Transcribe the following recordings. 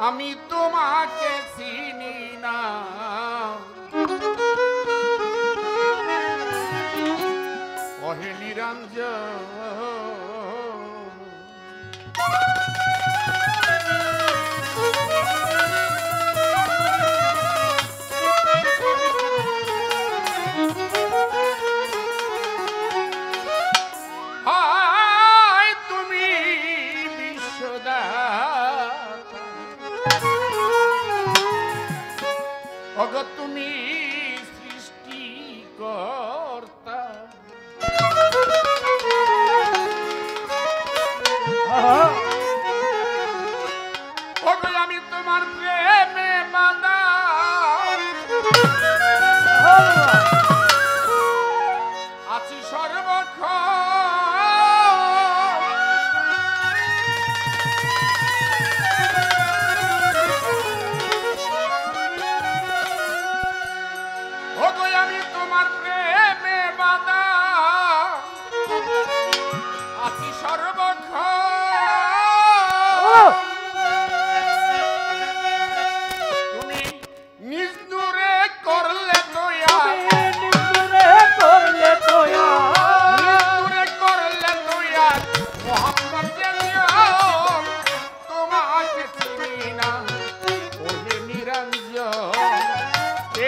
আমি তোমাকে চিনি না ওহে নিরঞ্জন তুমি সৃষ্টিকর্তা ওগো আমি তোমার প্রেমে বাঁধা আছি সর্বক্ষণ আমি তোমার প্রেমে বাঁধা আছি সর্বক্ষণ তুমি নিজ দূরে করলে দয়া মোহাম্মদ তোমাকে চিনি না ওহে নিরঞ্জন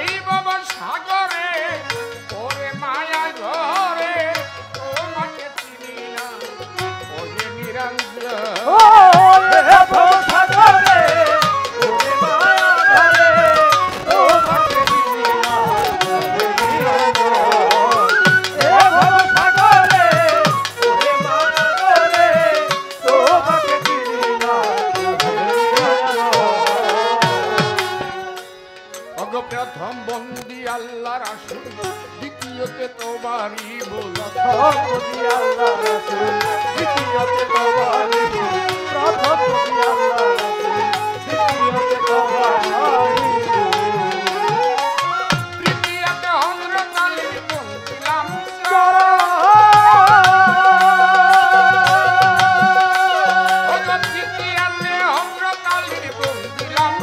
এই বাবা সাগরে ওরে মায়া ঘরে তোমাকে চিনি না ওহে নিরঞ্জন সাগরে ওরে মায়া ঘরে তোমাকে চিনি না ওহে নিরঞ্জন সাগরে ওরে মায়া ঘরে তোমাকে চিনি না প্রথম বন্দি আল্লাহ রাসূল দ্বিতীয়তে তোবারি বল বন্দি আল্লাহ রাসূল দ্বিতীয়তে তোবারি বল প্রথম বন্দি আল্লাহ রাসূল দ্বিতীয়তে তোবারি বল তৃতীয়তে হযরত আলী বলছিলাম তৃতীয়তে হযরত আলী বলছিলাম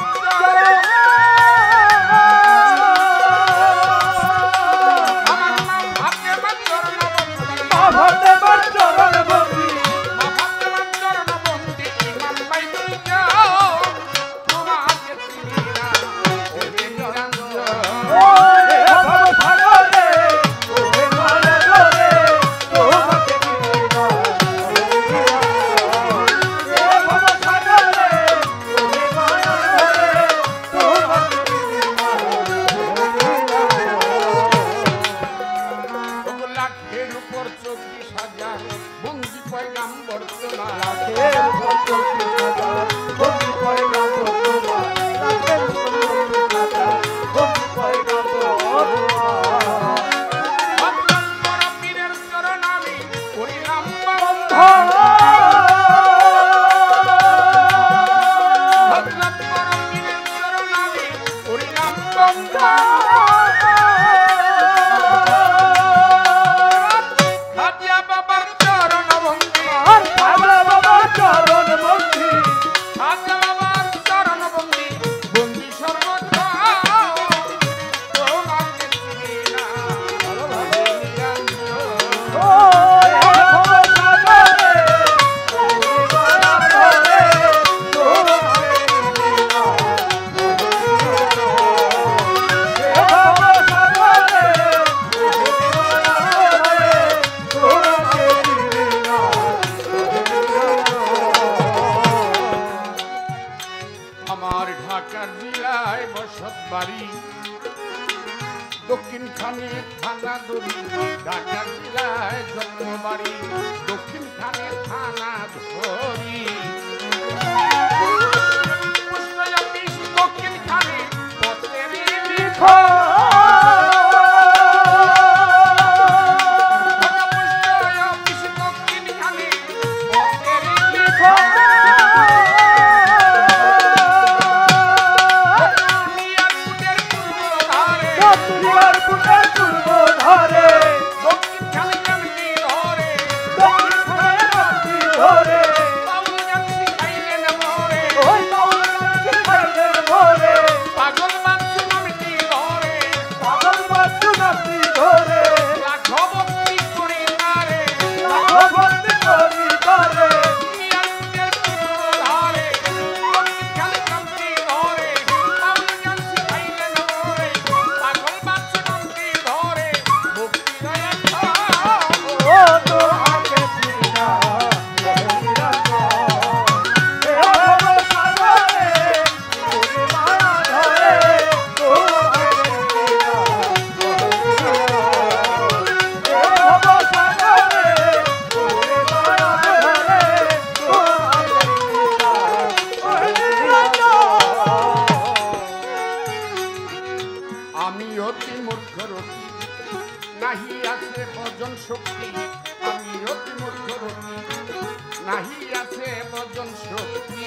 দক্ষিণ খানে থানা ধরি ঢাকা জেলায় জন্মবাড়ি দক্ষিণ খানে থানা ধরি দক্ষিণ খানে পথের লিখো অতি মূর্খ রতি নাহি আছে ভজন শক্তি আমি অতি মূর্খ রতি নাহি আছে ভজন শক্তি